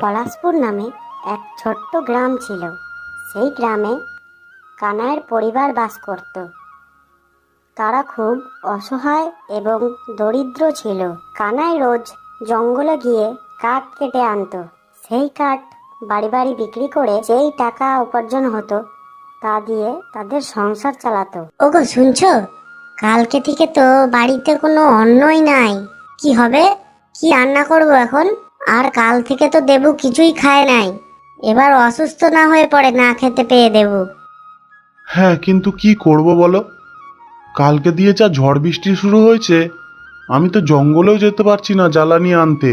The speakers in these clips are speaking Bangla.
পলাশপুর নামে এক ছোট্ট গ্রাম ছিল। সেই গ্রামে কানাইয়ের পরিবার বাস করত। তারা খুব অসহায় এবং দরিদ্র ছিল। কানাই রোজ জঙ্গলে গিয়ে কাঠ কেটে আনতো। সেই কাঠ বাড়ি বাড়ি বিক্রি করে যেই টাকা উপার্জন হতো তা দিয়ে তাদের সংসার চালাতো। ওগো শুনছো, কালকে থেকে তো বাড়িতে কোনো অন্নই নাই। কি হবে? কি রান্না করব এখন? আর কাল থেকে তো দেবু কিছুই খায় নাই। এবার অসুস্থ না হয়ে পড়ে না খেতে পেয়ে দেবু। হ্যাঁ, কিন্তু কি করব বলো? কালকে দিয়ে যা ঝড় বৃষ্টি শুরু হয়েছে, আমি তো জঙ্গলেও যেতে পারছি না জ্বালানি আনতে।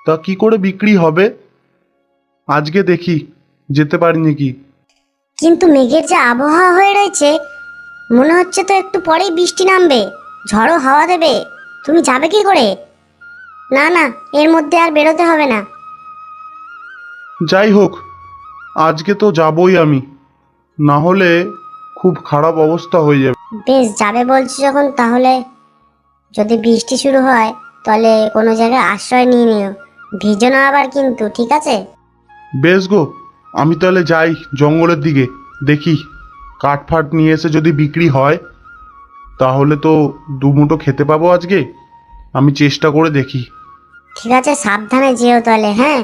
তা কি করে বিক্রি হবে? আজকে দেখি যেতে পারি নাকি। কিন্তু মেঘের যে আবহাওয়া হয়ে রয়েছে, মনে হচ্ছে তো একটু পরেই বৃষ্টি নামবে, ঝড়ো হাওয়া দেবে। তুমি যাবে কি করে? না না, এর মধ্যে আর বেরোতে হবে না। যাই হোক, আজকে তো যাবই আমি, না হলে খুব খারাপ অবস্থা হয়ে যাবে। বেশ, যাবে বলছি যখন, তাহলে যদি বৃষ্টি শুরু হয় তাহলে কোনো জায়গায় আশ্রয় নিয়ে নিও। ভিজো না আবার কিন্তু, ঠিক আছে? বেশ গো, আমি তাহলে যাই জঙ্গলের দিকে। দেখি কাঠ ফাট নিয়ে এসে যদি বিক্রি হয় তাহলে তো দুমুঠো খেতে পাবো আজকে। আমি চেষ্টা করে দেখি। ঠিক আছে, সাবধানে যেও তাহলে। হ্যাঁ,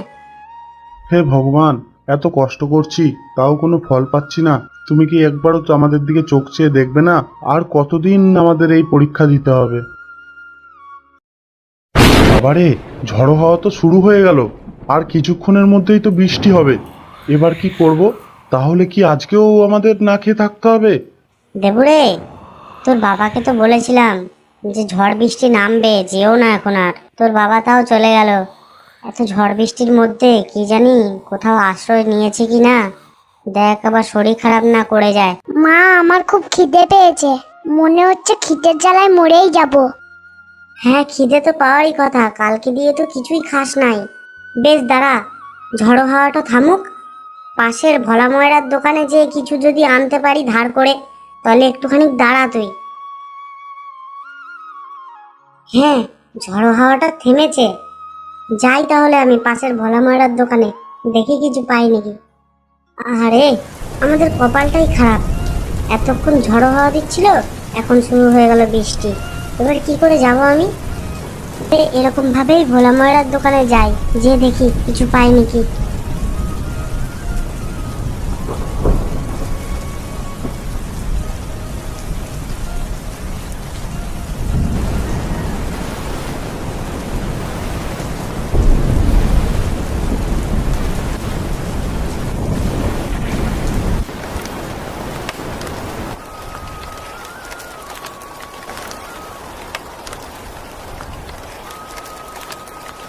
হে ভগবান, এত কষ্ট করছি তাও কোনো ফল পাচ্ছি না। তুমি কি একবারও তো আমাদের দিকে চোখ চেয়ে দেখবে না? আর কতদিন আমাদের এই পরীক্ষা দিতে হবে? আবারে ঝড়ো হাওয়া তো শুরু হয়ে গেল, আর কিছুক্ষণের মধ্যেই তো বৃষ্টি হবে। এবার কি করব? তাহলে কি আজকেও আমাদের না খেয়ে থাকতে হবে? দেবুরে, তোর বাবাকে তো বলেছিলাম যে ঝড় বৃষ্টি নামবে, যেও না এখন আর। তোর বাবা তাও চলে গেল। এত ঝড় বৃষ্টির মধ্যে কি জানি কোথাও আশ্রয় নিয়েছে কি না। দেখ আবার শরীর খারাপ না করে যায়। মা, আমার খুব খিদে পেয়েছে। মনে হচ্ছে খিদের জ্বালায় মরেই যাব। হ্যাঁ, খিদে তো পাওয়ারই কথা, কালকে দিয়ে তো কিছুই খাস নাই। বেশ দাঁড়া, ঝড়ো হাওয়াটা থামুক, পাশের ভোলা ময়রার দোকানে যে কিছু যদি আনতে পারি ধার করে, তাহলে একটুখানি দাঁড়া তুই। হ্যাঁ, ঝড়ো হাওয়াটা থেমেছে। যাই তাহলে আমি পাশের ভোলা ময়রার দোকানে, দেখি কিছু পাই নাকি। আরে, আমাদের কপালটাই খারাপ। এতক্ষণ ঝড়ো হাওয়া দিচ্ছিল, এখন শুরু হয়ে গেল বৃষ্টি। এবার কি করে যাব আমি? এরকম ভাবেই ভোলা ময়রার দোকানে যাই, যে দেখি কিছু পাই নাকি।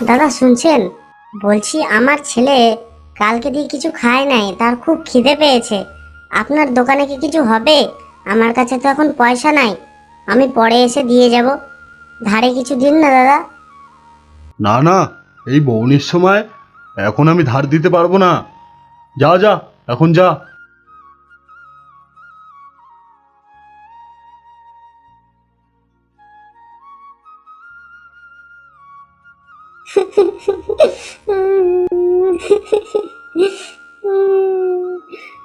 দাদা শুনছেন? বলছি আমার ছেলে কালকে দিয়ে কিছু খায় নাই, তার খুব খিদে পেয়েছে। আপনার দোকানে কি কিছু হবে? আমার কাছে তো এখন পয়সা নাই, আমি পরে এসে দিয়ে যাব। ধারে কিছু দিন না দাদা। না না, এই বৌনির সময় এখন আমি ধার দিতে পারবো না। যা যা, এখন যা।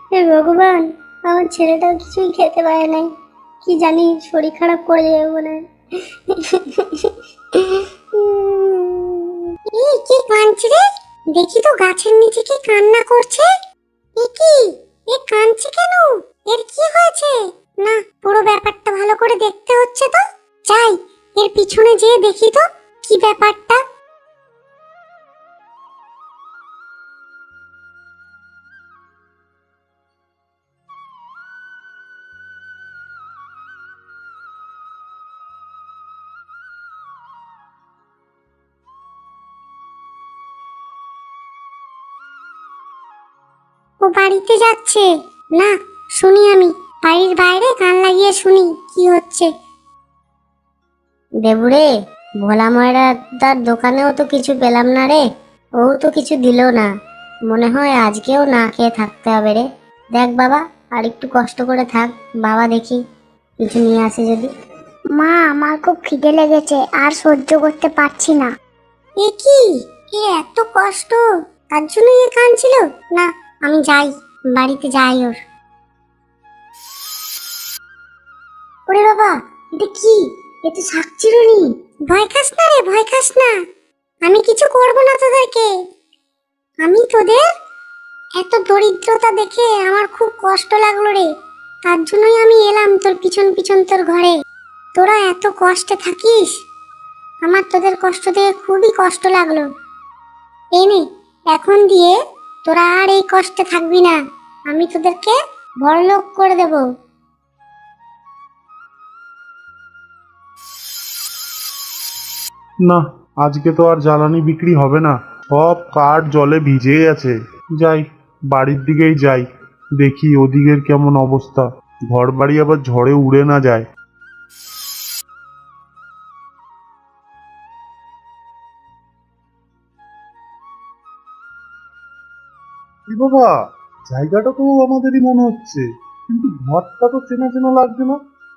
হে ভগবান, আমার ছেলেটাও কিছুই খেতে পারে নাই। কি জানি শরীর খারাপ করে যাবে মনে হয়। এই কে কাঁদছে রে? দেখি তো গাছের নিচে কি কান্না করছে। এ কি? এ কাঁদছে কেন? এর কি হয়েছে? না, পুরো ব্যাপারটা ভালো করে দেখতে হচ্ছে তো। যাই, এর পিছনে যেয়ে দেখি তো কি ব্যাপারটা। ও বাড়িতে যাচ্ছে। না, শুনি আমি। বাড়ির বাইরে কান লাগিয়ে শুনি কি হচ্ছে। দেবুরে, ভোলা ময়রাদার দোকানেও তো কিছু পেলাম না রে। ও তো কিছু দিল না। মনে হয় আজকেও না খেয়ে থাকতে হবে রে। দেখ বাবা, আর একটু কষ্ট করে থাক। বাবা দেখি কিছু নিয়ে আসে যদি। মা, আমার খুব খিদে লেগেছে, আর সহ্য করতে পারছি না। এ কি? এ এত কষ্ট, তার জন্যই এ কাঁদছিল। না, আমি যাই, বাড়িতে যাই ওর। ওরে বাবা, এটা কি? এ তো শাকচিরুনি। ভয় খাস না রে, ভয় খাস না, আমি কিছু করব না তোদেরকে। আমি তোদের এত দরিদ্রতা দেখে আমার খুব কষ্ট লাগলো রে, তার জন্যই আমি এলাম তোর পিছন পিছন তোর ঘরে। তোরা এত কষ্টে থাকিস, আমার তোদের কষ্ট দেখে খুবই কষ্ট লাগলো। এই নে, এখন দিয়ে তোরা আর এই কষ্টে থাকবি না, আমি তোদেরকে বড়লোক করে দেব। না, আজকে তো আর জ্বালানি বিক্রি হবে না, সব কাঠ জলে ভিজে গেছে। যাই, বাড়ির দিকেই যাই, দেখি ওদিকের কেমন অবস্থা, ঘর বাড়ি আবার ঝড়ে উড়ে না যায়। কি বাবা, জায়গাটা তো আমাদেরই মনে হচ্ছে, কিন্তু ঘরটা তো চেনা চেনা লাগছে না।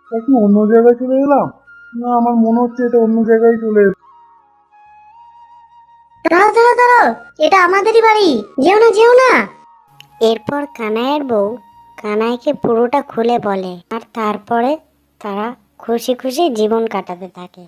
তা কি অন্য জায়গায় চলে এলাম? না, আমার মনে হচ্ছে এটা অন্য জায়গায় চলে এলাম। দাঁড়াও দাঁড়াও দাঁড়াও, এটা আমাদেরই বাড়ি, যেও না যেও না। এরপর কানাইয়ের বউ কানাইকে পুরোটা খুলে বলে, আর তারপরে তারা খুশি খুশি জীবন কাটাতে থাকে।